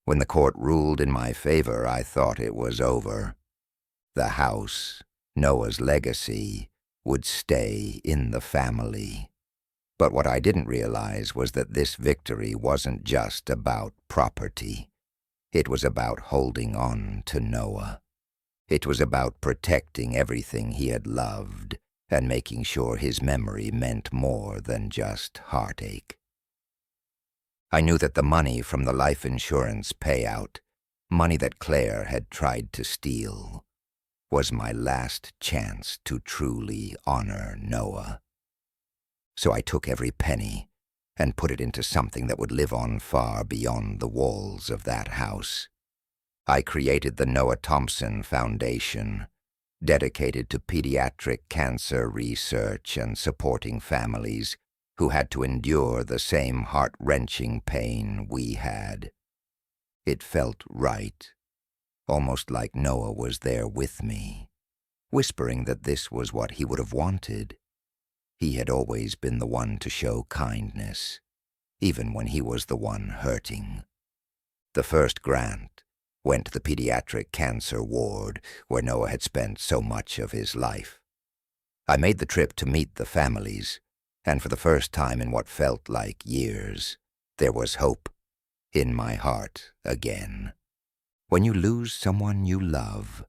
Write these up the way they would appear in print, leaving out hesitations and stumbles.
When the court ruled in my favor, I thought it was over. The house, Noah's legacy, would stay in the family. But what I didn't realize was that this victory wasn't just about property. It was about holding on to Noah. It was about protecting everything he had loved and making sure his memory meant more than just heartache. I knew that the money from the life insurance payout, money that Clare had tried to steal, was my last chance to truly honor Noah. So I took every penny and put it into something that would live on far beyond the walls of that house. I created the Noah Thompson Foundation, dedicated to pediatric cancer research and supporting families who had to endure the same heart-wrenching pain we had. It felt right, almost like Noah was there with me, whispering that this was what he would have wanted. He had always been the one to show kindness, even when he was the one hurting. The first grant went to the pediatric cancer ward where Noah had spent so much of his life. I made the trip to meet the families, and for the first time in what felt like years, there was hope in my heart again. When you lose someone you love,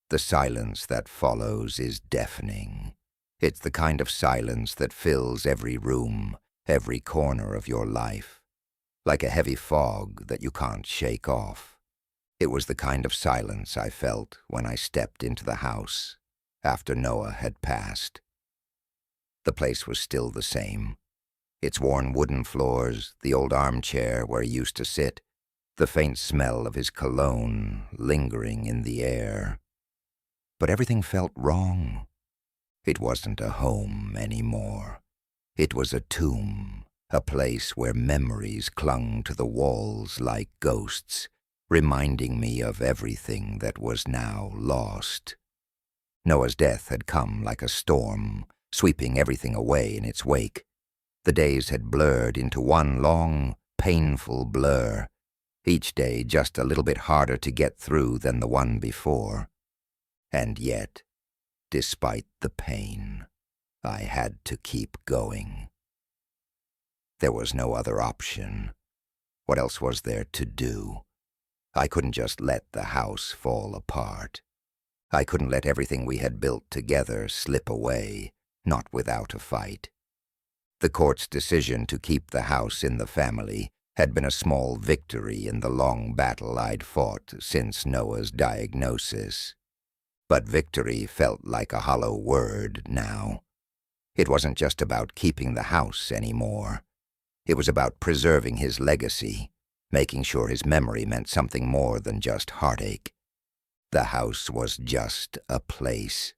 the silence that follows is deafening. It's the kind of silence that fills every room, every corner of your life, like a heavy fog that you can't shake off. It was the kind of silence I felt when I stepped into the house after Noah had passed. The place was still the same. Its worn wooden floors, the old armchair where he used to sit, the faint smell of his cologne lingering in the air. But everything felt wrong. It wasn't a home anymore. It was a tomb, a place where memories clung to the walls like ghosts, reminding me of everything that was now lost. Noah's death had come like a storm, sweeping everything away in its wake. The days had blurred into one long, painful blur, each day just a little bit harder to get through than the one before. And yet, despite the pain, I had to keep going. There was no other option. What else was there to do? I couldn't just let the house fall apart. I couldn't let everything we had built together slip away, not without a fight. The court's decision to keep the house in the family had been a small victory in the long battle I'd fought since Noah's diagnosis. But victory felt like a hollow word now. It wasn't just about keeping the house anymore. It was about preserving his legacy, making sure his memory meant something more than just heartache. The house was just a place.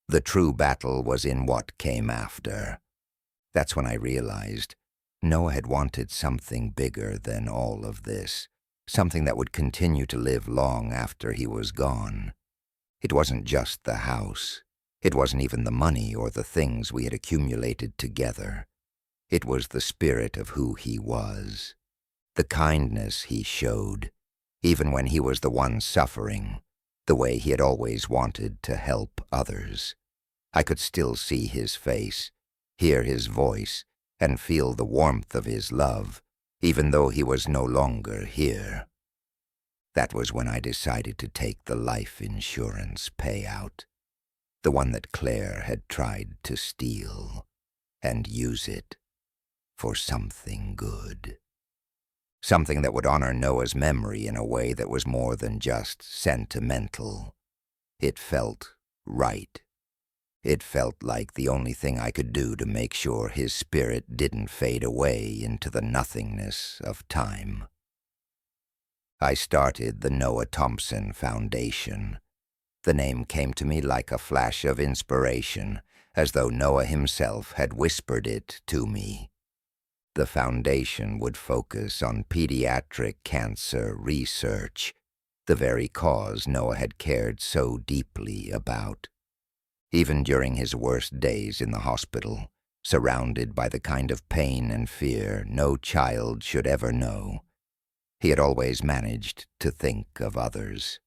The true battle was in what came after. That's when I realized Noah had wanted something bigger than all of this, something that would continue to live long after he was gone. It wasn't just the house. It wasn't even the money or the things we had accumulated together. It was the spirit of who he was, the kindness he showed, even when he was the one suffering, the way he had always wanted to help others. I could still see his face, hear his voice, and feel the warmth of his love, even though he was no longer here. That was when I decided to take the life insurance payout, the one that Clare had tried to steal, and use it for something good. Something that would honor Noah's memory in a way that was more than just sentimental. It felt right. It felt like the only thing I could do to make sure his spirit didn't fade away into the nothingness of time. I started the Noah Thompson Foundation. The name came to me like a flash of inspiration, as though Noah himself had whispered it to me. The foundation would focus on pediatric cancer research, the very cause Noah had cared so deeply about. Even during his worst days in the hospital, surrounded by the kind of pain and fear no child should ever know, He had always managed to think of others.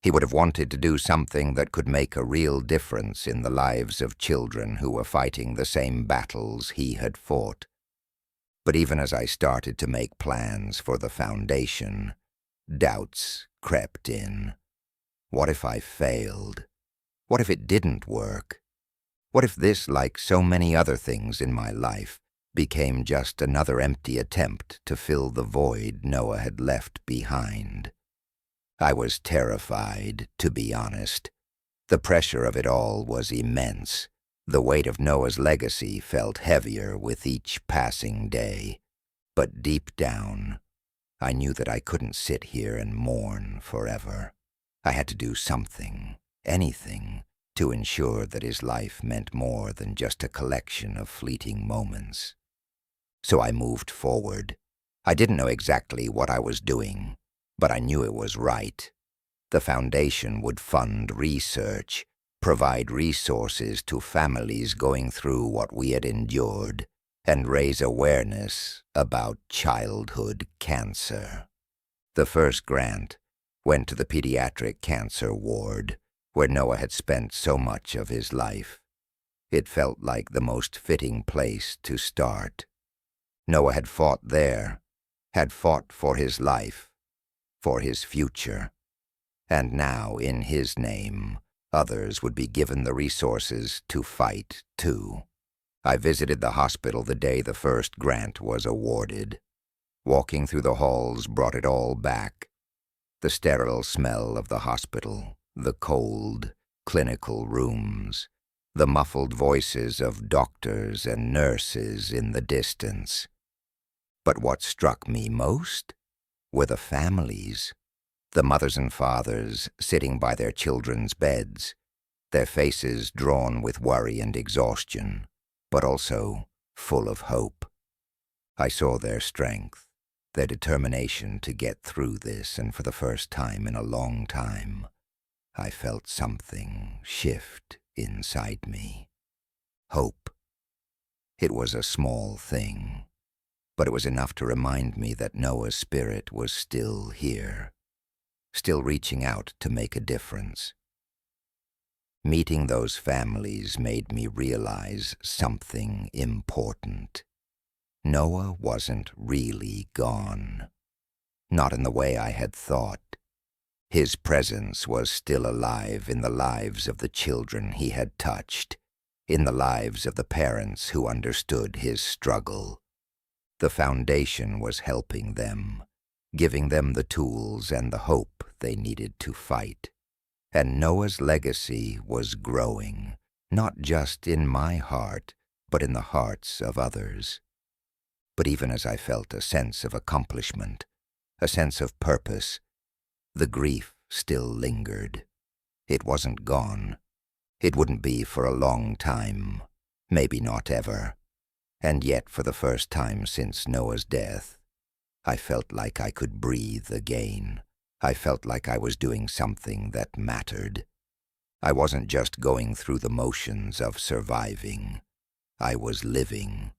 He would have wanted to do something that could make a real difference in the lives of children who were fighting the same battles he had fought. But even as I started to make plans for the foundation, doubts crept in. What if I failed? What if it didn't work? What if this, like so many other things in my life, became just another empty attempt to fill the void Noah had left behind? I was terrified, to be honest. The pressure of it all was immense. The weight of Noah's legacy felt heavier with each passing day. But deep down, I knew that I couldn't sit here and mourn forever. I had to do something, anything, to ensure that his life meant more than just a collection of fleeting moments. So I moved forward. I didn't know exactly what I was doing, but I knew it was right. The foundation would fund research, provide resources to families going through what we had endured, and raise awareness about childhood cancer. The first grant went to the pediatric cancer ward, where Noah had spent so much of his life. It felt like the most fitting place to start. Noah had fought there, had fought for his life, for his future, and now, in his name, others would be given the resources to fight, too. I visited the hospital the day the first grant was awarded. Walking through the halls brought it all back. The sterile smell of the hospital, the cold, clinical rooms, the muffled voices of doctors and nurses in the distance. But what struck me most were the families, the mothers and fathers sitting by their children's beds, their faces drawn with worry and exhaustion, but also full of hope. I saw their strength, their determination to get through this, and for the first time in a long time, I felt something shift inside me. Hope. It was a small thing, but it was enough to remind me that Noah's spirit was still here, still reaching out to make a difference. Meeting those families made me realize something important. Noah wasn't really gone. Not in the way I had thought. His presence was still alive in the lives of the children he had touched, in the lives of the parents who understood his struggle. The foundation was helping them, giving them the tools and the hope they needed to fight. And Noah's legacy was growing, not just in my heart, but in the hearts of others. But even as I felt a sense of accomplishment, a sense of purpose, the grief still lingered. It wasn't gone. It wouldn't be for a long time, maybe not ever. And yet, for the first time since Noah's death, I felt like I could breathe again. I felt like I was doing something that mattered. I wasn't just going through the motions of surviving. I was living.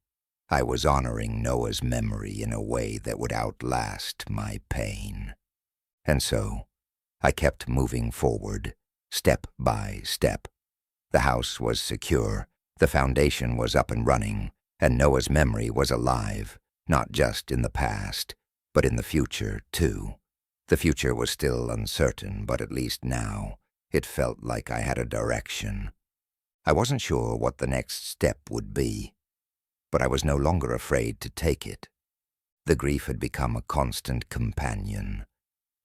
I was honoring Noah's memory in a way that would outlast my pain. And so, I kept moving forward, step by step. The house was secure, the foundation was up and running, and Noah's memory was alive, not just in the past, but in the future, too. The future was still uncertain, but at least now, it felt like I had a direction. I wasn't sure what the next step would be, but I was no longer afraid to take it. The grief had become a constant companion,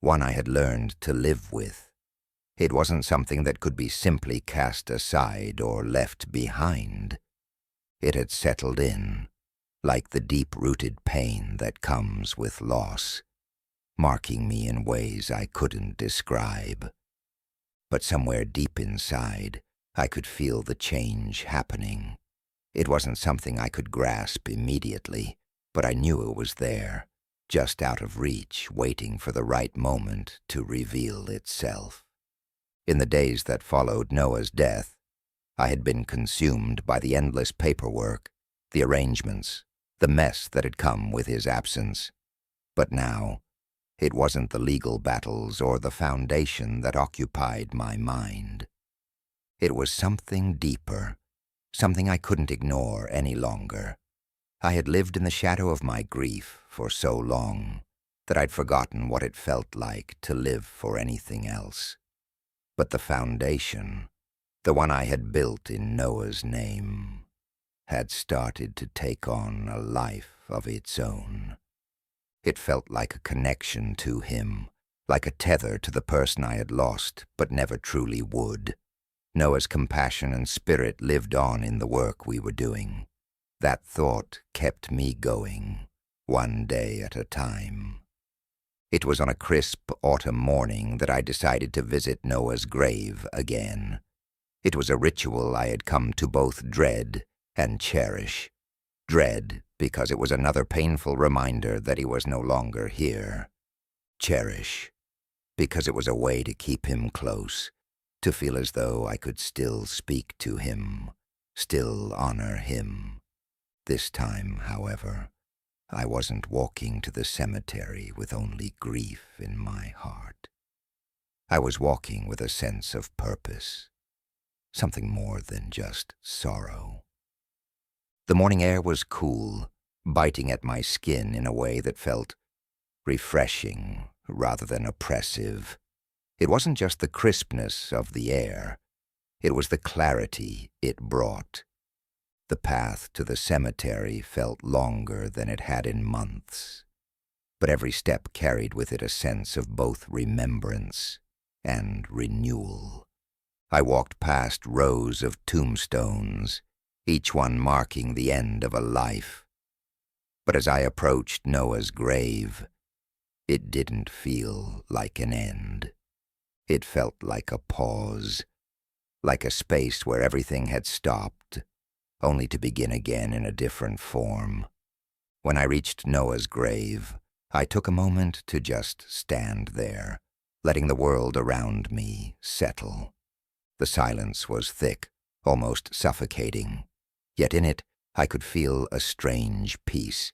one I had learned to live with. It wasn't something that could be simply cast aside or left behind. It had settled in, like the deep-rooted pain that comes with loss, marking me in ways I couldn't describe. But somewhere deep inside, I could feel the change happening. It wasn't something I could grasp immediately, but I knew it was there, just out of reach, waiting for the right moment to reveal itself. In the days that followed Noah's death, I had been consumed by the endless paperwork, the arrangements, the mess that had come with his absence. But now, it wasn't the legal battles or the foundation that occupied my mind. It was something deeper, something I couldn't ignore any longer. I had lived in the shadow of my grief for so long that I'd forgotten what it felt like to live for anything else. But the foundation, the one I had built in Noah's name, had started to take on a life of its own. It felt like a connection to him, like a tether to the person I had lost but never truly would. Noah's compassion and spirit lived on in the work we were doing. That thought kept me going, one day at a time. It was on a crisp autumn morning that I decided to visit Noah's grave again. It was a ritual I had come to both dread and cherish. Dread, because it was another painful reminder that he was no longer here. Cherish, because it was a way to keep him close, to feel as though I could still speak to him, still honor him. This time, however, I wasn't walking to the cemetery with only grief in my heart. I was walking with a sense of purpose, something more than just sorrow. The morning air was cool, biting at my skin in a way that felt refreshing rather than oppressive. It wasn't just the crispness of the air, it was the clarity it brought. The path to the cemetery felt longer than it had in months, but every step carried with it a sense of both remembrance and renewal. I walked past rows of tombstones, each one marking the end of a life. But as I approached Noah's grave, it didn't feel like an end. It felt like a pause, like a space where everything had stopped, only to begin again in a different form. When I reached Noah's grave, I took a moment to just stand there, letting the world around me settle. The silence was thick, almost suffocating, yet in it I could feel a strange peace.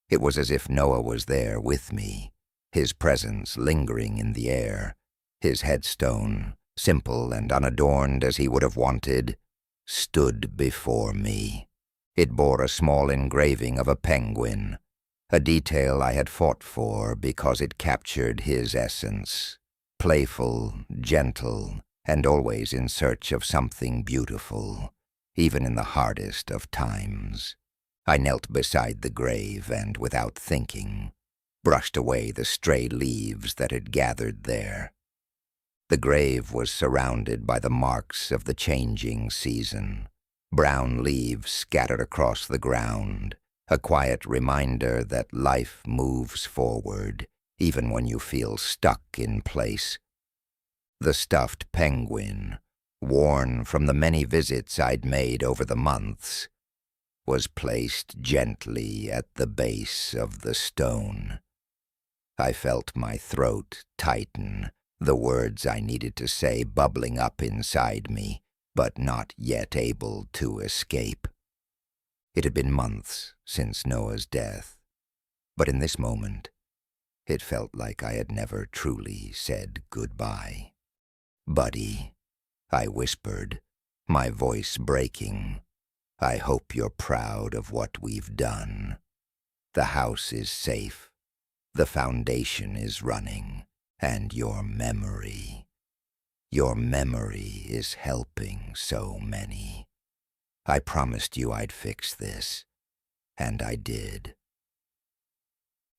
It was as if Noah was there with me, his presence lingering in the air, his headstone, simple and unadorned as he would have wanted, stood before me. It bore a small engraving of a penguin, a detail I had fought for because it captured his essence, playful, gentle, and always in search of something beautiful, even in the hardest of times. I knelt beside the grave and, without thinking, brushed away the stray leaves that had gathered there. The grave was surrounded by the marks of the changing season, brown leaves scattered across the ground, a quiet reminder that life moves forward, even when you feel stuck in place. The stuffed penguin, worn from the many visits I'd made over the months, was placed gently at the base of the stone. I felt my throat tighten, the words I needed to say bubbling up inside me, but not yet able to escape. It had been months since Noah's death, but in this moment, it felt like I had never truly said goodbye. "Buddy," I whispered, my voice breaking, "I hope you're proud of what we've done. The house is safe, the foundation is running, and your memory is helping so many. I promised you I'd fix this, and I did."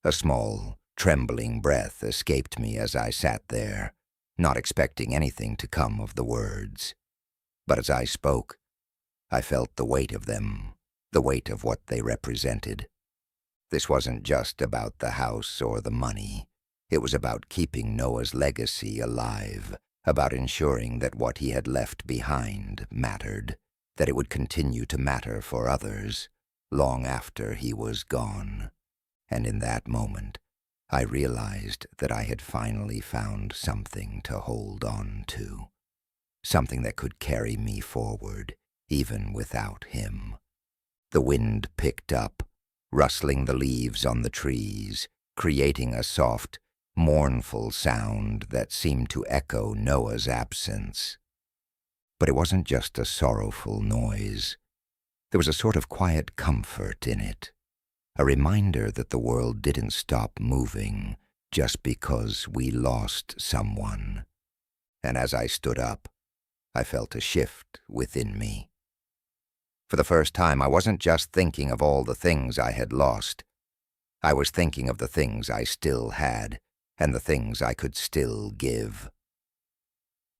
A small, trembling breath escaped me as I sat there, not expecting anything to come of the words. But as I spoke, I felt the weight of them, the weight of what they represented. This wasn't just about the house or the money. It was about keeping Noah's legacy alive, about ensuring that what he had left behind mattered, that it would continue to matter for others, long after he was gone. And in that moment, I realized that I had finally found something to hold on to, something that could carry me forward, even without him. The wind picked up, rustling the leaves on the trees, creating a soft, mournful sound that seemed to echo Noah's absence. But it wasn't just a sorrowful noise. There was a sort of quiet comfort in it, a reminder that the world didn't stop moving just because we lost someone. And as I stood up, I felt a shift within me. For the first time, I wasn't just thinking of all the things I had lost. I was thinking of the things I still had, and the things I could still give.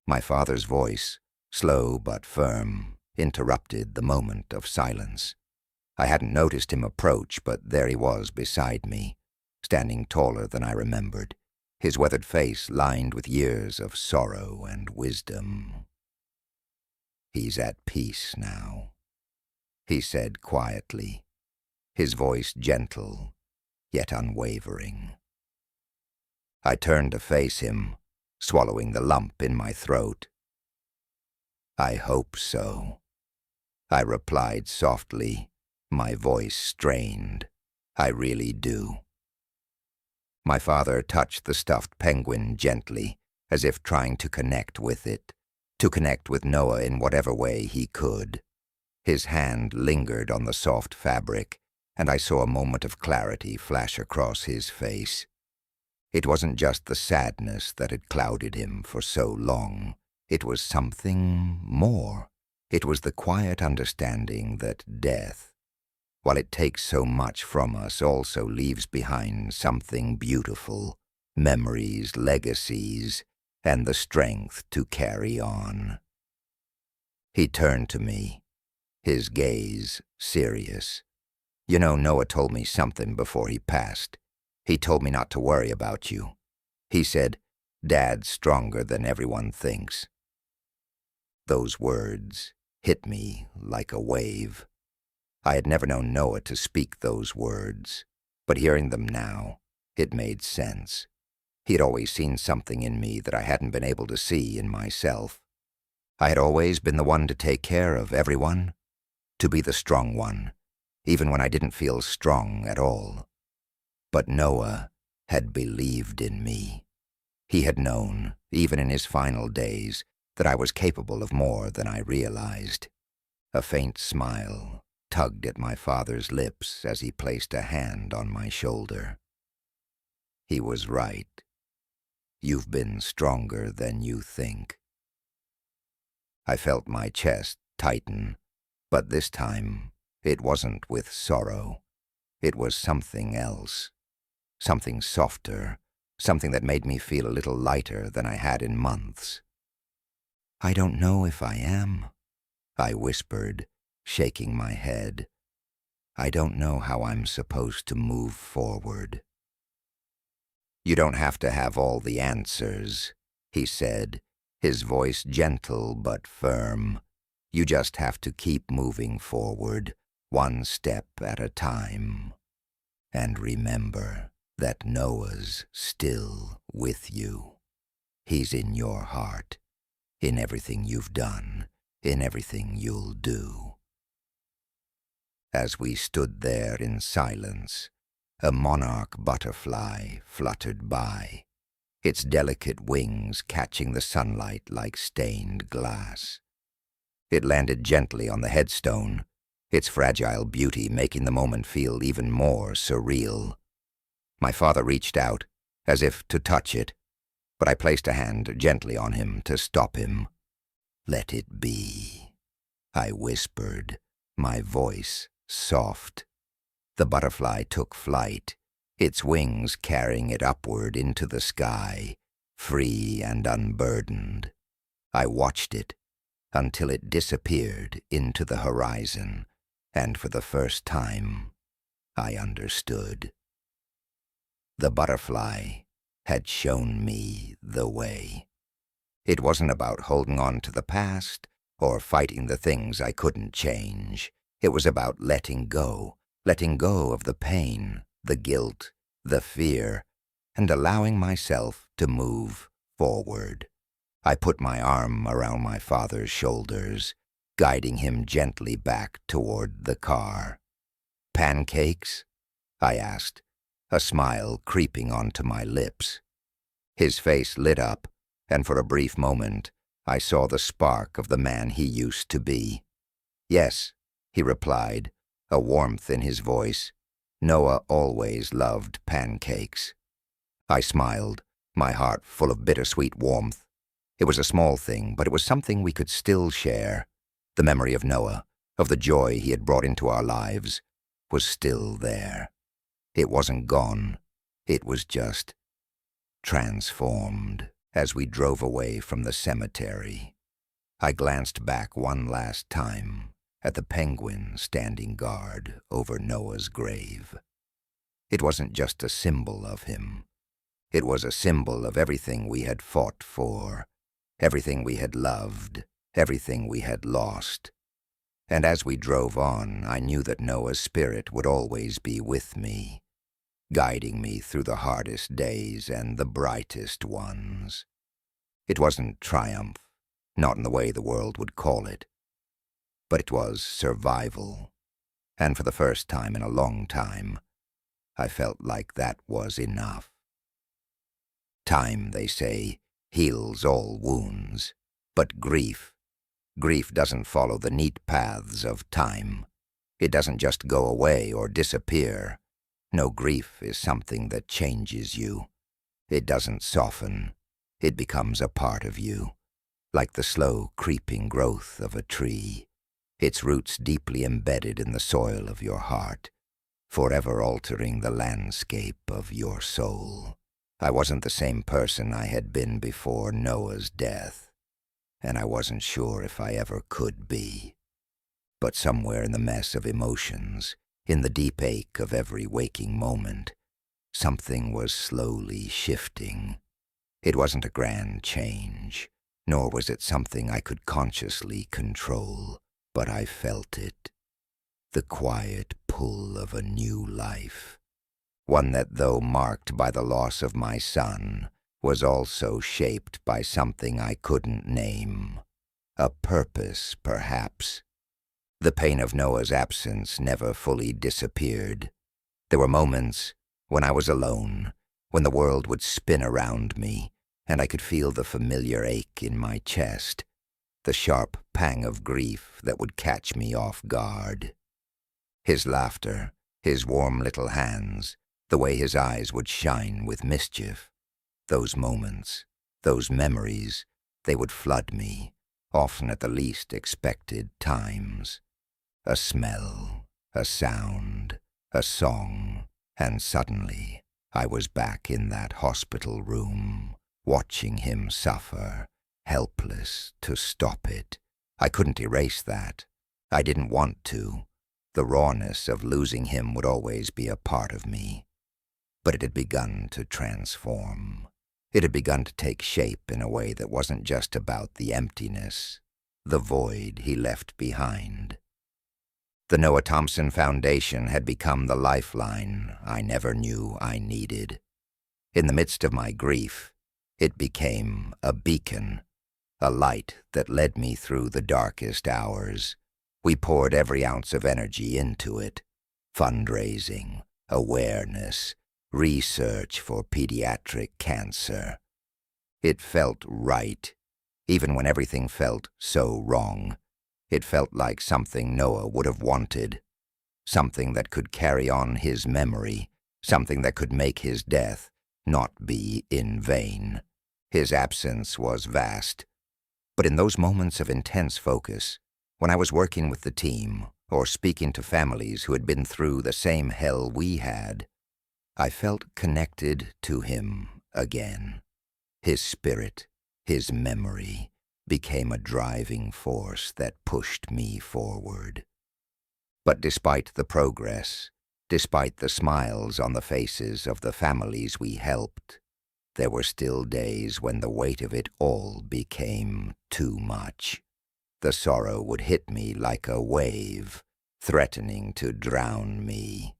My father's voice, slow but firm, interrupted the moment of silence. I hadn't noticed him approach, but there he was beside me, standing taller than I remembered, his weathered face lined with years of sorrow and wisdom. "He's at peace now," he said quietly, his voice gentle, yet unwavering. I turned to face him, swallowing the lump in my throat. "I hope so," I replied softly, my voice strained. "I really do." My father touched the stuffed penguin gently, as if trying to connect with it, to connect with Noah in whatever way he could. His hand lingered on the soft fabric, and I saw a moment of clarity flash across his face. It wasn't just the sadness that had clouded him for so long. It was something more. It was the quiet understanding that death, while it takes so much from us, also leaves behind something beautiful, memories, legacies, and the strength to carry on. He turned to me, his gaze serious. "You know, Noah told me something before he passed. He told me not to worry about you. He said, 'Dad's stronger than everyone thinks.'" Those words hit me like a wave. I had never known Noah to speak those words, but hearing them now, it made sense. He had always seen something in me that I hadn't been able to see in myself. I had always been the one to take care of everyone, to be the strong one, even when I didn't feel strong at all. But Noah had believed in me. He had known, even in his final days, that I was capable of more than I realized. A faint smile tugged at my father's lips as he placed a hand on my shoulder. He was right. "You've been stronger than you think." I felt my chest tighten, but this time it wasn't with sorrow. It was something else, something softer, something that made me feel a little lighter than I had in months. "I don't know if I am," I whispered, shaking my head. "I don't know how I'm supposed to move forward." "You don't have to have all the answers," he said, his voice gentle but firm. "You just have to keep moving forward, one step at a time. And remember that Noah's still with you. He's in your heart, in everything you've done, in everything you'll do." As we stood there in silence, a monarch butterfly fluttered by, its delicate wings catching the sunlight like stained glass. It landed gently on the headstone, its fragile beauty making the moment feel even more surreal. My father reached out, as if to touch it, but I placed a hand gently on him to stop him. "Let it be," I whispered, my voice soft. The butterfly took flight, its wings carrying it upward into the sky, free and unburdened. I watched it until it disappeared into the horizon, and for the first time, I understood. The butterfly had shown me the way. It wasn't about holding on to the past or fighting the things I couldn't change. It was about letting go of the pain, the guilt, the fear, and allowing myself to move forward. I put my arm around my father's shoulders, guiding him gently back toward the car. "Pancakes?" I asked, a smile creeping onto my lips. His face lit up, and for a brief moment, I saw the spark of the man he used to be. "Yes," he replied, a warmth in his voice. "Noah always loved pancakes." I smiled, my heart full of bittersweet warmth. It was a small thing, but it was something we could still share. The memory of Noah, of the joy he had brought into our lives, was still there. It wasn't gone. It was just transformed. As we drove away from the cemetery, I glanced back one last time at the penguin standing guard over Noah's grave. It wasn't just a symbol of him. It was a symbol of everything we had fought for, everything we had loved, everything we had lost. And as we drove on, I knew that Noah's spirit would always be with me, guiding me through the hardest days and the brightest ones. It wasn't triumph, not in the way the world would call it, but it was survival. And for the first time in a long time, I felt like that was enough. Time, they say, heals all wounds, but grief doesn't follow the neat paths of time. It doesn't just go away or disappear. No, grief is something that changes you. It doesn't soften. It becomes a part of you, like the slow creeping growth of a tree, its roots deeply embedded in the soil of your heart, forever altering the landscape of your soul. I wasn't the same person I had been before Noah's death, and I wasn't sure if I ever could be. But somewhere in the mess of emotions, in the deep ache of every waking moment, something was slowly shifting. It wasn't a grand change, nor was it something I could consciously control, but I felt it. The quiet pull of a new life. One that, though marked by the loss of my son, was also shaped by something I couldn't name. A purpose, perhaps. The pain of Noah's absence never fully disappeared. There were moments when I was alone, when the world would spin around me, and I could feel the familiar ache in my chest, the sharp pang of grief that would catch me off guard. His laughter, his warm little hands, the way his eyes would shine with mischief. Those moments, those memories, they would flood me, often at the least expected times. A smell, a sound, a song, and suddenly I was back in that hospital room, watching him suffer, helpless to stop it. I couldn't erase that. I didn't want to. The rawness of losing him would always be a part of me. But it had begun to transform. It had begun to take shape in a way that wasn't just about the emptiness, the void he left behind. The Noah Thompson Foundation had become the lifeline I never knew I needed. In the midst of my grief, it became a beacon, a light that led me through the darkest hours. We poured every ounce of energy into it. Fundraising, awareness, research for pediatric cancer. It felt right, even when everything felt so wrong. It felt like something Noah would have wanted, something that could carry on his memory, something that could make his death not be in vain. His absence was vast, but in those moments of intense focus, when I was working with the team or speaking to families who had been through the same hell we had, I felt connected to him again. His spirit, his memory, became a driving force that pushed me forward. But despite the progress, despite the smiles on the faces of the families we helped, there were still days when the weight of it all became too much. The sorrow would hit me like a wave, threatening to drown me.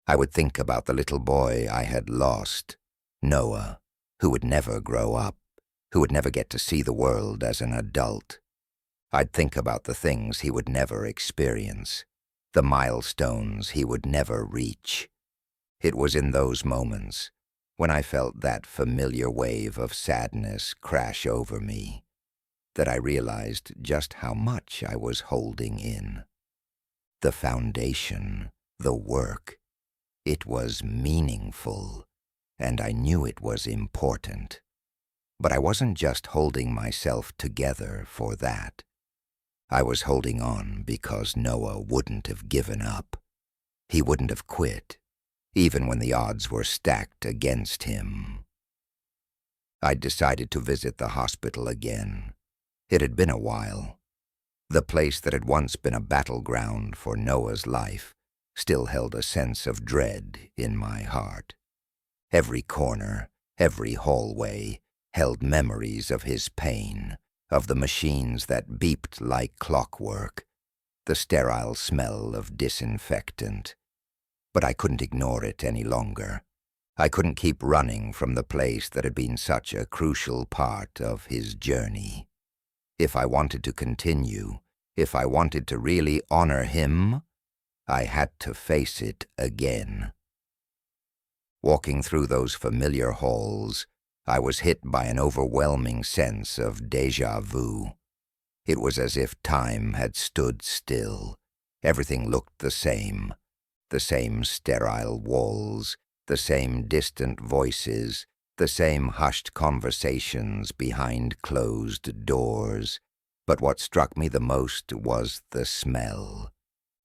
I would think about the little boy I had lost, Noah, who would never grow up, who would never get to see the world as an adult. I'd think about the things he would never experience, the milestones he would never reach. It was in those moments, when I felt that familiar wave of sadness crash over me, that I realized just how much I was holding in. The foundation, the work, it was meaningful, and I knew it was important. But I wasn't just holding myself together for that. I was holding on because Noah wouldn't have given up. He wouldn't have quit, even when the odds were stacked against him. I decided to visit the hospital again. It had been a while. The place that had once been a battleground for Noah's life still held a sense of dread in my heart. Every corner, every hallway held memories of his pain, of the machines that beeped like clockwork, the sterile smell of disinfectant. But I couldn't ignore it any longer. I couldn't keep running from the place that had been such a crucial part of his journey. If I wanted to continue, if I wanted to really honor him, I had to face it again. Walking through those familiar halls, I was hit by an overwhelming sense of déjà vu. It was as if time had stood still. Everything looked the same sterile walls, the same distant voices, the same hushed conversations behind closed doors. But what struck me the most was the smell,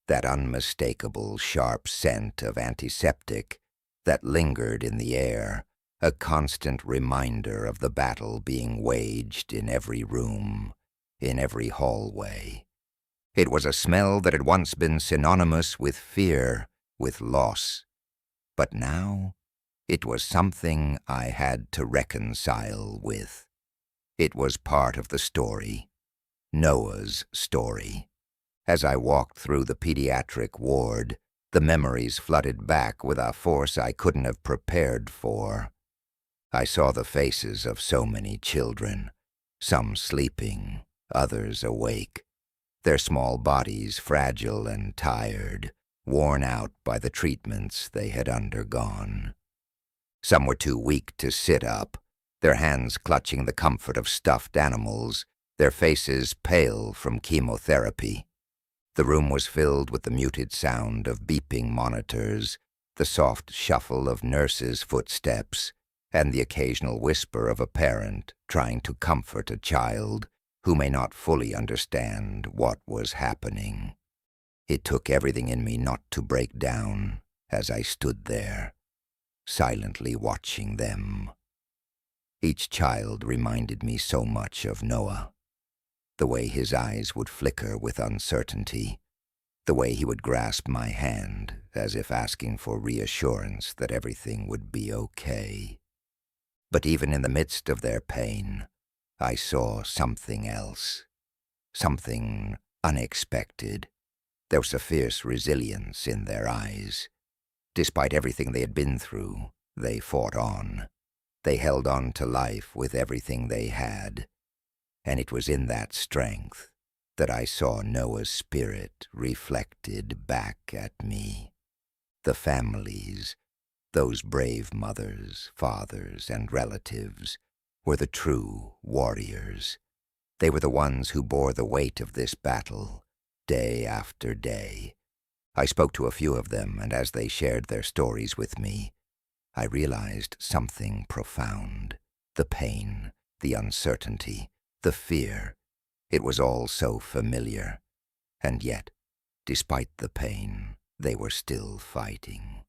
that unmistakable sharp scent of antiseptic that lingered in the air, a constant reminder of the battle being waged in every room, in every hallway. It was a smell that had once been synonymous with fear, with loss. But now, it was something I had to reconcile with. It was part of the story, Noah's story. As I walked through the pediatric ward, the memories flooded back with a force I couldn't have prepared for. I saw the faces of so many children, some sleeping, others awake, their small bodies fragile and tired, worn out by the treatments they had undergone. Some were too weak to sit up, their hands clutching the comfort of stuffed animals, their faces pale from chemotherapy. The room was filled with the muted sound of beeping monitors, the soft shuffle of nurses' footsteps, and the occasional whisper of a parent trying to comfort a child who may not fully understand what was happening. It took everything in me not to break down as I stood there, silently watching them. Each child reminded me so much of Noah. The way his eyes would flicker with uncertainty, the way he would grasp my hand as if asking for reassurance that everything would be okay. But even in the midst of their pain, I saw something else, something unexpected. There was a fierce resilience in their eyes. Despite everything they had been through, they fought on. They held on to life with everything they had. And it was in that strength that I saw Noah's spirit reflected back at me. The families, those brave mothers, fathers, and relatives, were the true warriors. They were the ones who bore the weight of this battle, day after day. I spoke to a few of them, and as they shared their stories with me, I realized something profound. The pain, the uncertainty, the fear. It was all so familiar. And yet, despite the pain, they were still fighting.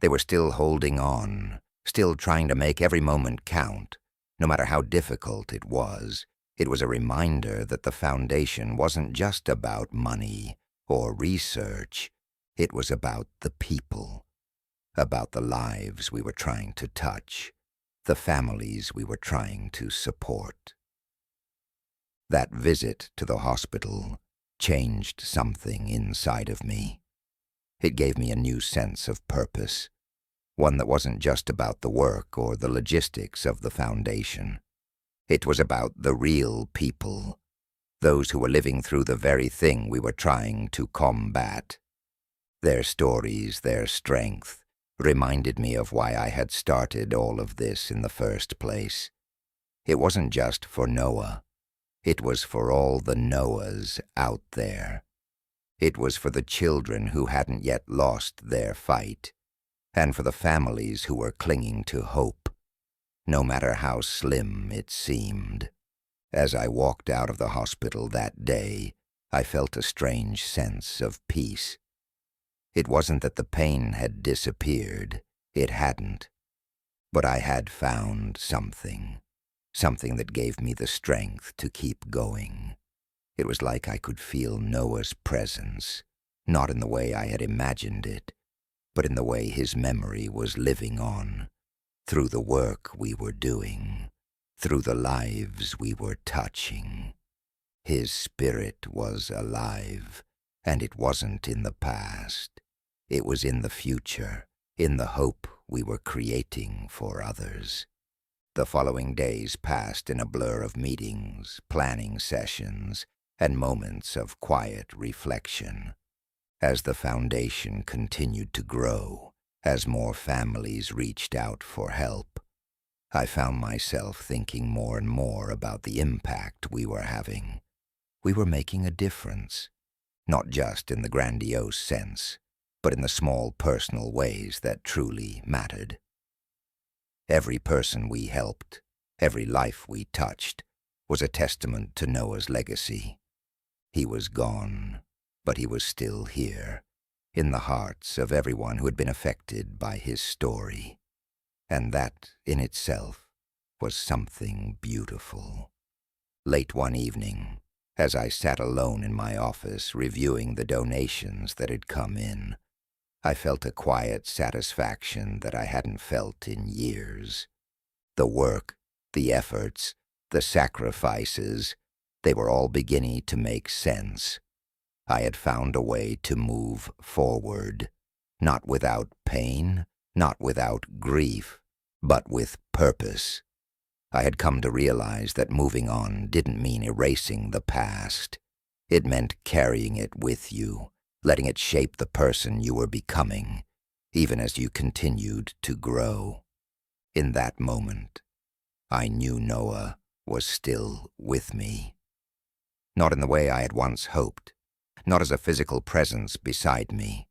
They were still holding on, still trying to make every moment count. No matter how difficult it was a reminder that the foundation wasn't just about money or research. It was about the people, about the lives we were trying to touch, the families we were trying to support. That visit to the hospital changed something inside of me. It gave me a new sense of purpose, one that wasn't just about the work or the logistics of the foundation. It was about the real people, those who were living through the very thing we were trying to combat. Their stories, their strength, reminded me of why I had started all of this in the first place. It wasn't just for Noah. It was for all the Noahs out there. It was for the children who hadn't yet lost their fight, and for the families who were clinging to hope, no matter how slim it seemed. As I walked out of the hospital that day, I felt a strange sense of peace. It wasn't that the pain had disappeared. It hadn't. But I had found something that gave me the strength to keep going. It was like I could feel Noah's presence, not in the way I had imagined it, but in the way his memory was living on, through the work we were doing, through the lives we were touching. His spirit was alive, and it wasn't in the past. It was in the future, in the hope we were creating for others. The following days passed in a blur of meetings, planning sessions, and moments of quiet reflection. As the foundation continued to grow, as more families reached out for help, I found myself thinking more and more about the impact we were having. We were making a difference, not just in the grandiose sense, but in the small personal ways that truly mattered. Every person we helped, every life we touched, was a testament to Noah's legacy. He was gone, but he was still here, in the hearts of everyone who had been affected by his story. And that, in itself, was something beautiful. Late one evening, as I sat alone in my office reviewing the donations that had come in, I felt a quiet satisfaction that I hadn't felt in years. The work, the efforts, the sacrifices, they were all beginning to make sense. I had found a way to move forward, not without pain, not without grief, but with purpose. I had come to realize that moving on didn't mean erasing the past. It meant carrying it with you, letting it shape the person you were becoming, even as you continued to grow. In that moment, I knew Noah was still with me. Not in the way I had once hoped, not as a physical presence beside me,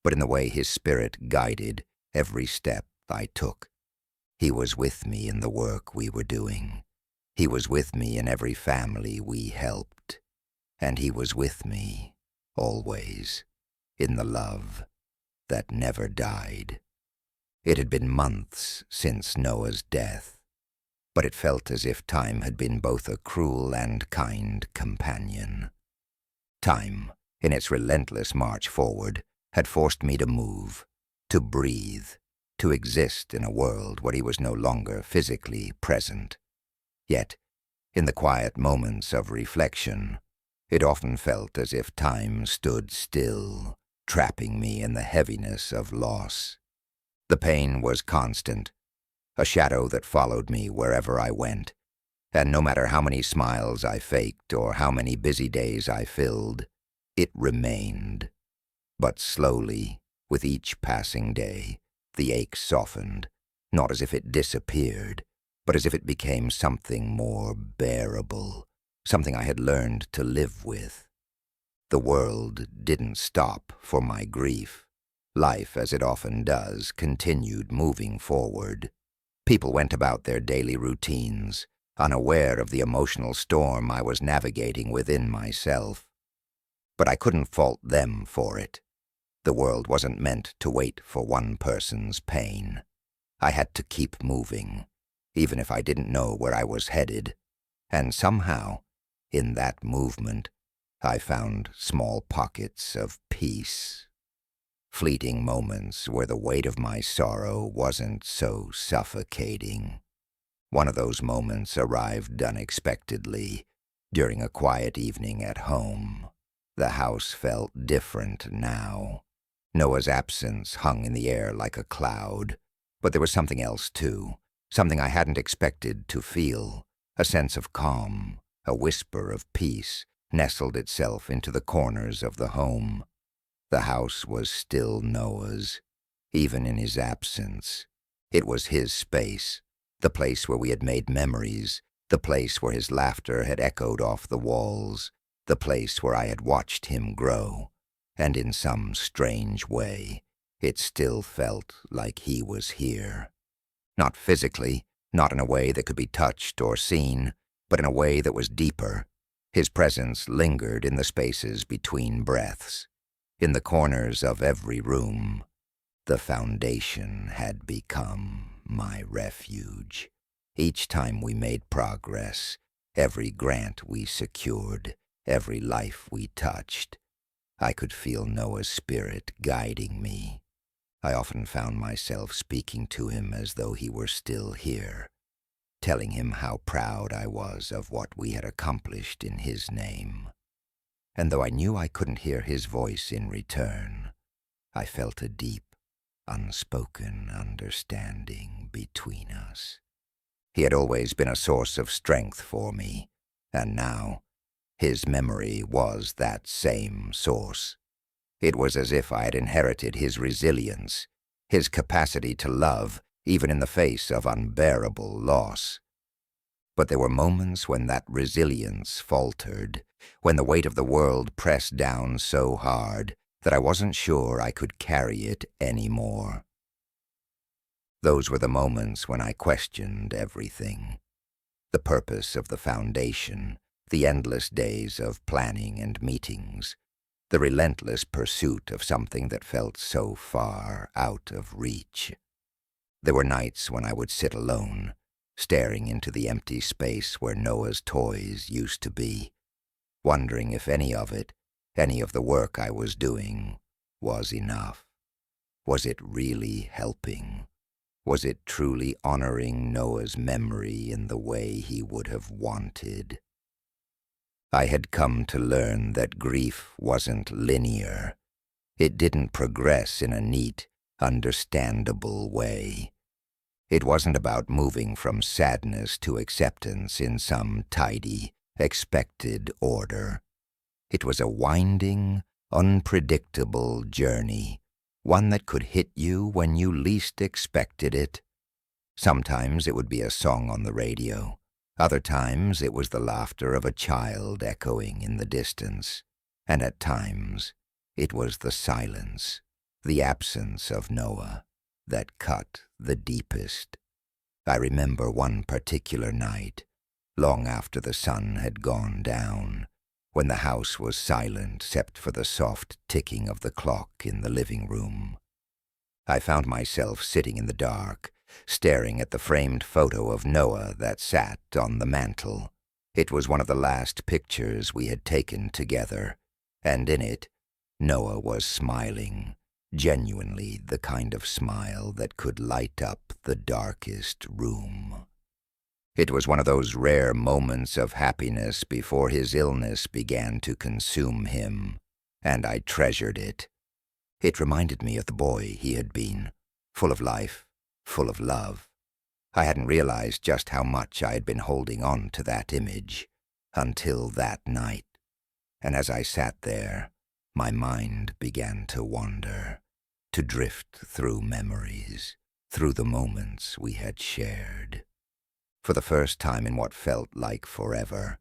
but in the way his spirit guided every step I took. He was with me in the work we were doing. He was with me in every family we helped. And he was with me, always, in the love that never died. It had been months since Noah's death, but it felt as if time had been both a cruel and kind companion. Time, in its relentless march forward, had forced me to move, to breathe, to exist in a world where he was no longer physically present. Yet, in the quiet moments of reflection, it often felt as if time stood still, trapping me in the heaviness of loss. The pain was constant, a shadow that followed me wherever I went, and no matter how many smiles I faked or how many busy days I filled, it remained. But slowly, with each passing day, the ache softened, not as if it disappeared, but as if it became something more bearable, something I had learned to live with. The world didn't stop for my grief. Life, as it often does, continued moving forward. People went about their daily routines, unaware of the emotional storm I was navigating within myself. But I couldn't fault them for it. The world wasn't meant to wait for one person's pain. I had to keep moving, even if I didn't know where I was headed. And somehow, in that movement, I found small pockets of peace. Fleeting moments where the weight of my sorrow wasn't so suffocating. One of those moments arrived unexpectedly during a quiet evening at home. The house felt different now. Noah's absence hung in the air like a cloud, but there was something else too, something I hadn't expected to feel, a sense of calm, a whisper of peace nestled itself into the corners of the home. The house was still Noah's, even in his absence. It was his space, the place where we had made memories, the place where his laughter had echoed off the walls, the place where I had watched him grow, and in some strange way, it still felt like he was here. Not physically, not in a way that could be touched or seen, but in a way that was deeper. His presence lingered in the spaces between breaths, in the corners of every room. The foundation had become my refuge. Each time we made progress, every grant we secured, every life we touched, I could feel Noah's spirit guiding me. I often found myself speaking to him as though he were still here, telling him how proud I was of what we had accomplished in his name. And though I knew I couldn't hear his voice in return, I felt a deep, unspoken understanding between us. He had always been a source of strength for me, and now his memory was that same source. It was as if I had inherited his resilience, his capacity to love, even in the face of unbearable loss. But there were moments when that resilience faltered, when the weight of the world pressed down so hard that I wasn't sure I could carry it anymore. Those were the moments when I questioned everything. The purpose of the foundation, the endless days of planning and meetings, the relentless pursuit of something that felt so far out of reach. There were nights when I would sit alone, staring into the empty space where Noah's toys used to be, wondering if any of it, any of the work I was doing, was enough. Was it really helping? Was it truly honoring Noah's memory in the way he would have wanted? I had come to learn that grief wasn't linear. It didn't progress in a neat, understandable way. It wasn't about moving from sadness to acceptance in some tidy, expected order. It was a winding, unpredictable journey, one that could hit you when you least expected it. Sometimes it would be a song on the radio. Other times it was the laughter of a child echoing in the distance. And at times it was the silence, the absence of Noah, that cut the deepest. I remember one particular night, long after the sun had gone down, when the house was silent except for the soft ticking of the clock in the living room. I found myself sitting in the dark, staring at the framed photo of Noah that sat on the mantel. It was one of the last pictures we had taken together, and in it, Noah was smiling, genuinely the kind of smile that could light up the darkest room. It was one of those rare moments of happiness before his illness began to consume him, and I treasured it. It reminded me of the boy he had been, full of life, full of love. I hadn't realized just how much I had been holding on to that image until that night, and as I sat there, my mind began to wander, to drift through memories, through the moments we had shared. For the first time in what felt like forever,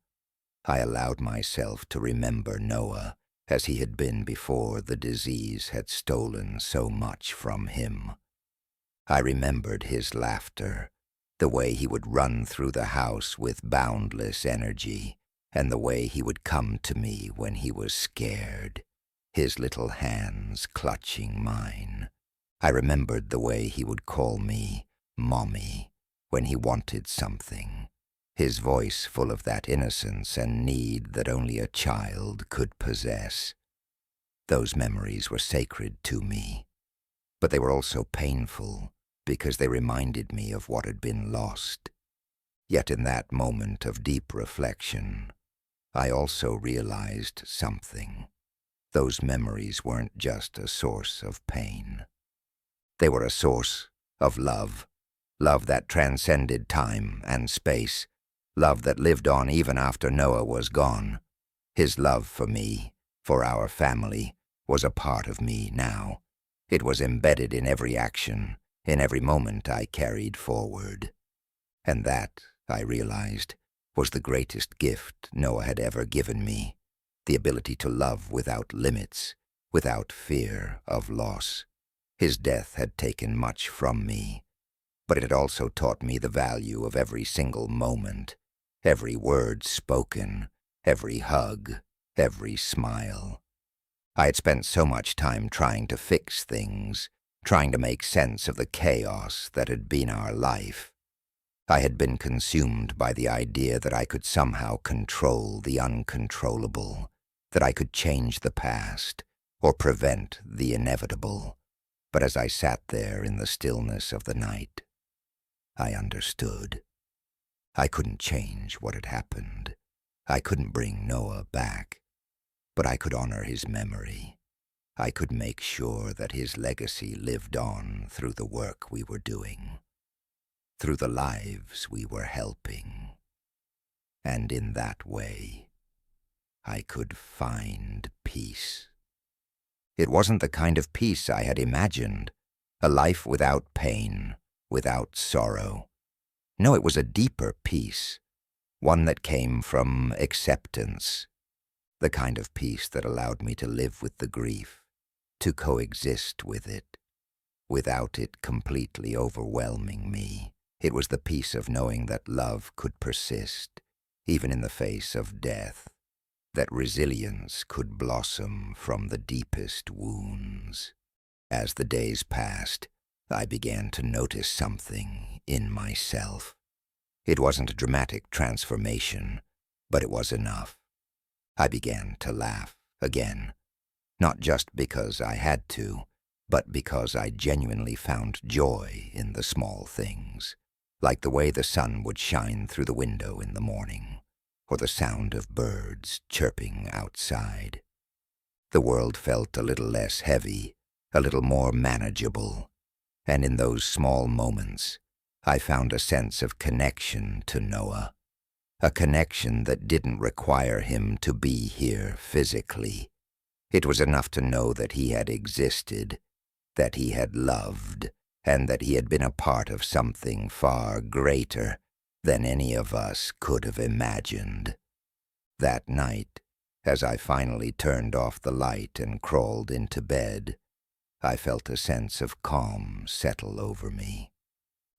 I allowed myself to remember Noah as he had been before the disease had stolen so much from him. I remembered his laughter, the way he would run through the house with boundless energy, and the way he would come to me when he was scared, his little hands clutching mine. I remembered the way he would call me Mommy when he wanted something, his voice full of that innocence and need that only a child could possess. Those memories were sacred to me, but they were also painful because they reminded me of what had been lost. Yet in that moment of deep reflection, I also realized something. Those memories weren't just a source of pain. They were a source of love. Love that transcended time and space, love that lived on even after Noah was gone. His love for me, for our family, was a part of me now, It was embedded in every action, in every moment I carried forward. And that, I realized, was the greatest gift Noah had ever given me, the ability to love without limits, without fear of loss. His death had taken much from me, but it had also taught me the value of every single moment, every word spoken, every hug, every smile. I had spent so much time trying to fix things, trying to make sense of the chaos that had been our life. I had been consumed by the idea that I could somehow control the uncontrollable, that I could change the past or prevent the inevitable. But as I sat there in the stillness of the night, I understood. I couldn't change what had happened. I couldn't bring Noah back, but I could honor his memory. I could make sure that his legacy lived on through the work we were doing, through the lives we were helping. And in that way, I could find peace. It wasn't the kind of peace I had imagined, a life without pain, without sorrow. No, it was a deeper peace, one that came from acceptance, the kind of peace that allowed me to live with the grief, to coexist with it, without it completely overwhelming me. It was the peace of knowing that love could persist, even in the face of death, that resilience could blossom from the deepest wounds. As the days passed, I began to notice something in myself. It wasn't a dramatic transformation, but it was enough. I began to laugh again, not just because I had to, but because I genuinely found joy in the small things, like the way the sun would shine through the window in the morning, or the sound of birds chirping outside. The world felt a little less heavy, a little more manageable, and in those small moments, I found a sense of connection to Noah, a connection that didn't require him to be here physically. It was enough to know that he had existed, that he had loved, and that he had been a part of something far greater than any of us could have imagined. That night, as I finally turned off the light and crawled into bed, I felt a sense of calm settle over me.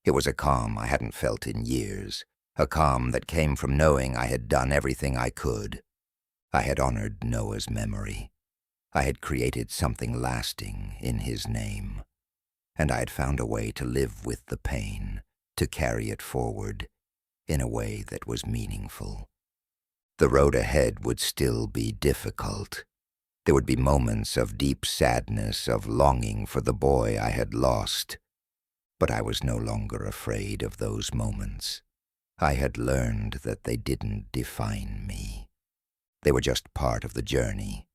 It was a calm I hadn't felt in years, a calm that came from knowing I had done everything I could. I had honored Noah's memory. I had created something lasting in his name, and I had found a way to live with the pain, to carry it forward in a way that was meaningful. The road ahead would still be difficult. There would be moments of deep sadness, of longing for the boy I had lost. But I was no longer afraid of those moments. I had learned that they didn't define me. They were just part of the journey,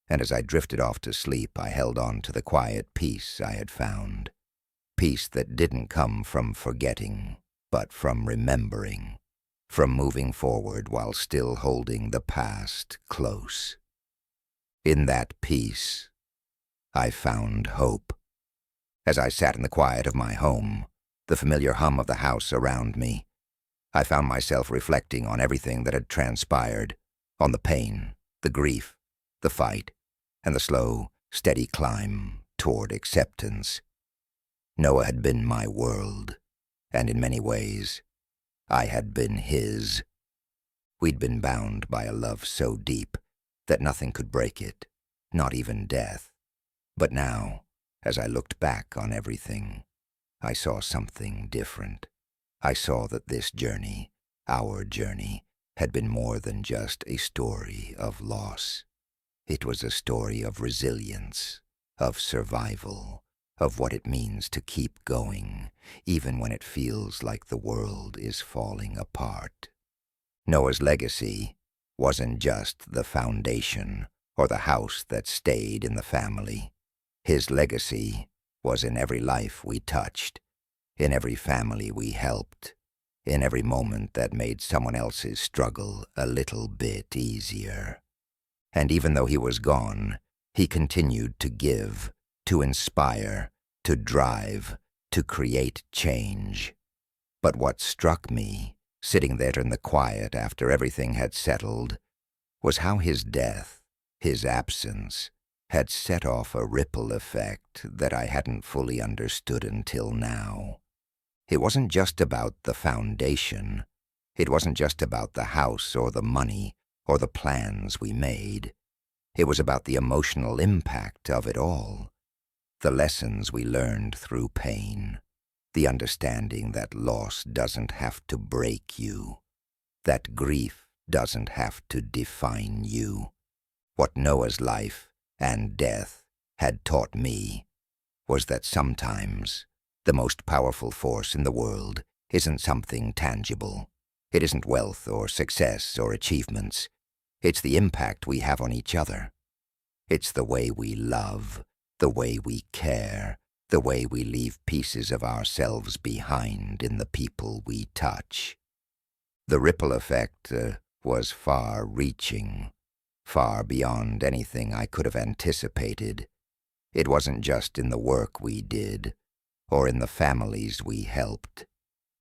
and as I drifted off to sleep, I held on to the quiet peace I had found. Peace that didn't come from forgetting, but from remembering, from moving forward while still holding the past close. In that peace, I found hope. As I sat in the quiet of my home, the familiar hum of the house around me, I found myself reflecting on everything that had transpired, on the pain, the grief, the fight, and the slow, steady climb toward acceptance. Noah had been my world, and in many ways, I had been his. We'd been bound by a love so deep that nothing could break it, not even death. But now, as I looked back on everything, I saw something different. I saw that this journey, our journey, had been more than just a story of loss. It was a story of resilience, of survival, of what it means to keep going, even when it feels like the world is falling apart. Noah's legacy wasn't just the foundation or the house that stayed in the family. His legacy was in every life we touched, in every family we helped, in every moment that made someone else's struggle a little bit easier. And even though he was gone, he continued to give, to inspire, to drive, to create change. But what struck me, sitting there in the quiet after everything had settled, was how his death, his absence, had set off a ripple effect that I hadn't fully understood until now. It wasn't just about the foundation. It wasn't just about the house or the money or the plans we made. It was about the emotional impact of it all, the lessons we learned through pain, the understanding that loss doesn't have to break you, that grief doesn't have to define you. What Noah's life and death had taught me was that sometimes the most powerful force in the world isn't something tangible. It isn't wealth or success or achievements. It's the impact we have on each other. It's the way we love, the way we care, the way we leave pieces of ourselves behind in the people we touch. The ripple effect was far-reaching, far beyond anything I could have anticipated. It wasn't just in the work we did, or in the families we helped.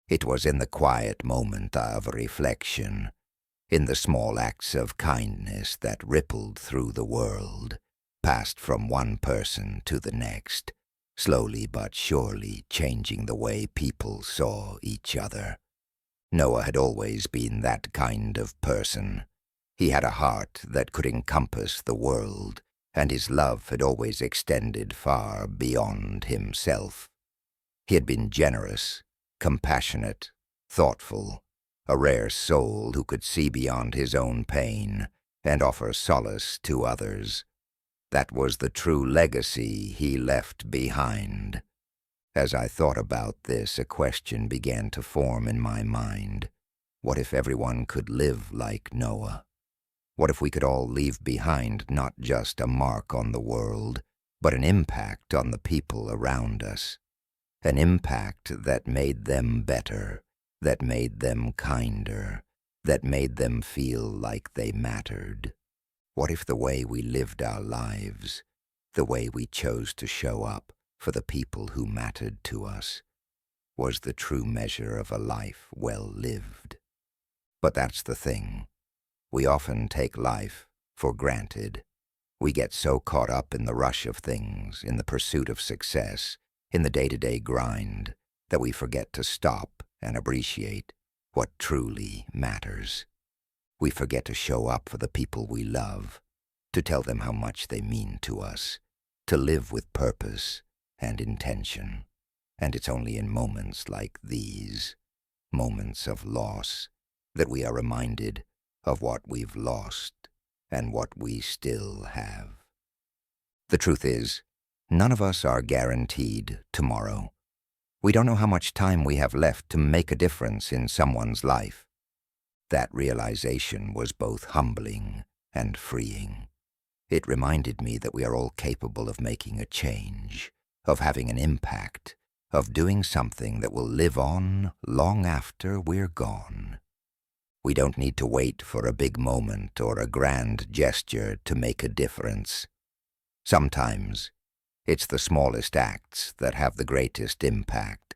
It was in the quiet moment of reflection, in the small acts of kindness that rippled through the world, passed from one person to the next, slowly but surely changing the way people saw each other. Noah had always been that kind of person. He had a heart that could encompass the world, and his love had always extended far beyond himself. He had been generous, compassionate, thoughtful, a rare soul who could see beyond his own pain and offer solace to others. That was the true legacy he left behind. As I thought about this, a question began to form in my mind. What if everyone could live like Noah? What if we could all leave behind not just a mark on the world, but an impact on the people around us? An impact that made them better, that made them kinder, that made them feel like they mattered. What if the way we lived our lives, the way we chose to show up for the people who mattered to us, was the true measure of a life well lived? But that's the thing. We often take life for granted. We get so caught up in the rush of things, in the pursuit of success, in the day-to-day grind, that we forget to stop and appreciate what truly matters. We forget to show up for the people we love, to tell them how much they mean to us, to live with purpose and intention. And it's only in moments like these, moments of loss, that we are reminded of what we've lost and what we still have. The truth is, none of us are guaranteed tomorrow. We don't know how much time we have left to make a difference in someone's life. That realization was both humbling and freeing. It reminded me that we are all capable of making a change, of having an impact, of doing something that will live on long after we're gone. We don't need to wait for a big moment or a grand gesture to make a difference. Sometimes, it's the smallest acts that have the greatest impact.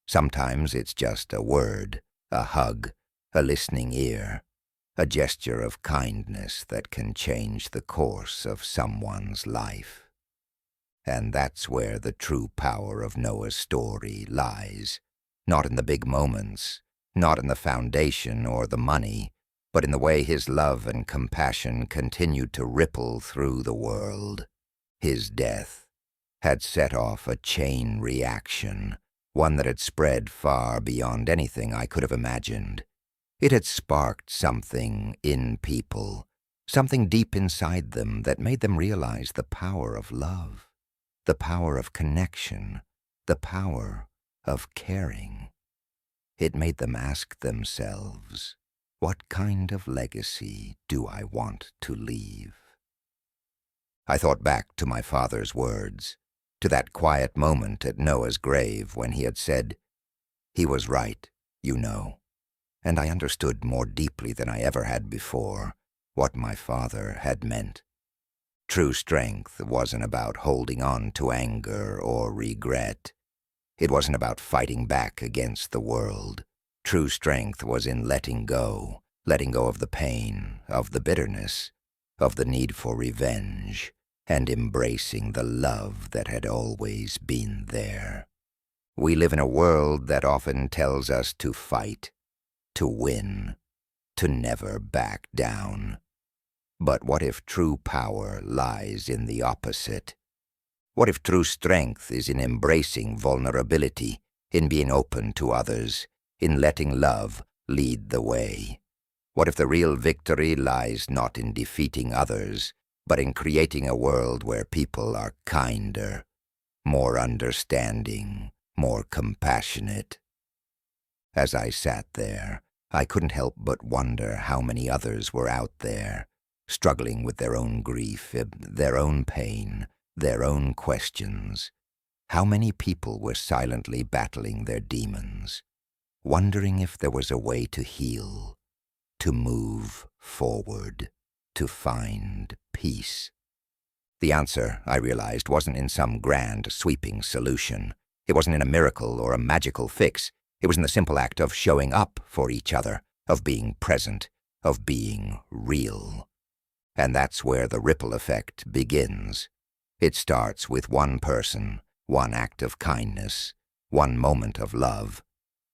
Sometimes it's just a word, a hug, a listening ear, a gesture of kindness that can change the course of someone's life. And that's where the true power of Noah's story lies, not in the big moments, not in the foundation or the money, but in the way his love and compassion continued to ripple through the world. His death had set off a chain reaction, one that had spread far beyond anything I could have imagined. It had sparked something in people, something deep inside them that made them realize the power of love, the power of connection, the power of caring. It made them ask themselves, what kind of legacy do I want to leave? I thought back to my father's words, to that quiet moment at Noah's grave when he had said, "He was right, you know." And I understood more deeply than I ever had before what my father had meant. True strength wasn't about holding on to anger or regret. It wasn't about fighting back against the world. True strength was in letting go of the pain, of the bitterness, of the need for revenge, and embracing the love that had always been there. We live in a world that often tells us to fight, to win, to never back down. But what if true power lies in the opposite? What if true strength is in embracing vulnerability, in being open to others, in letting love lead the way? What if the real victory lies not in defeating others, but in creating a world where people are kinder, more understanding, more compassionate? As I sat there, I couldn't help but wonder how many others were out there, struggling with their own grief, their own pain, their own questions. How many people were silently battling their demons, wondering if there was a way to heal, to move forward, to find peace. The answer, I realized, wasn't in some grand, sweeping solution. It wasn't in a miracle or a magical fix. It was in the simple act of showing up for each other, of being present, of being real. And that's where the ripple effect begins. It starts with one person, one act of kindness, one moment of love.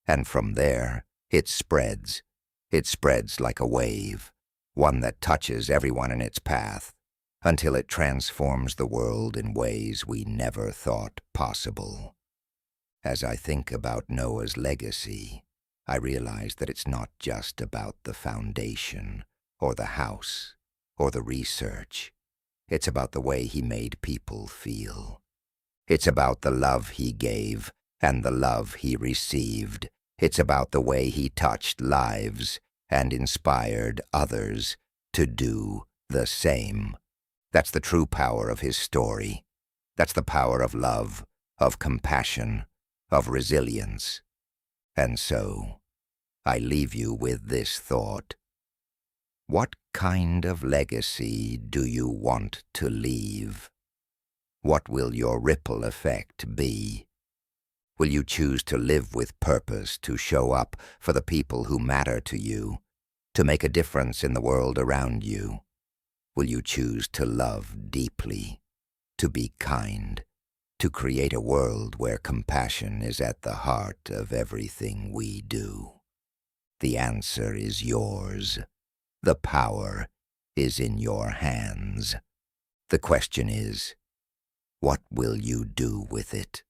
And from there, it spreads. It spreads like a wave, one that touches everyone in its path, until it transforms the world in ways we never thought possible. As I think about Noah's legacy, I realize that it's not just about the foundation, or the house, or the research. It's about the way he made people feel. It's about the love he gave and the love he received. It's about the way he touched lives and inspired others to do the same. That's the true power of his story. That's the power of love, of compassion, of resilience. And so, I leave you with this thought. What kind of legacy do you want to leave? What will your ripple effect be? Will you choose to live with purpose, to show up for the people who matter to you, to make a difference in the world around you? Will you choose to love deeply, to be kind, to create a world where compassion is at the heart of everything we do? The answer is yours. The power is in your hands. The question is, what will you do with it?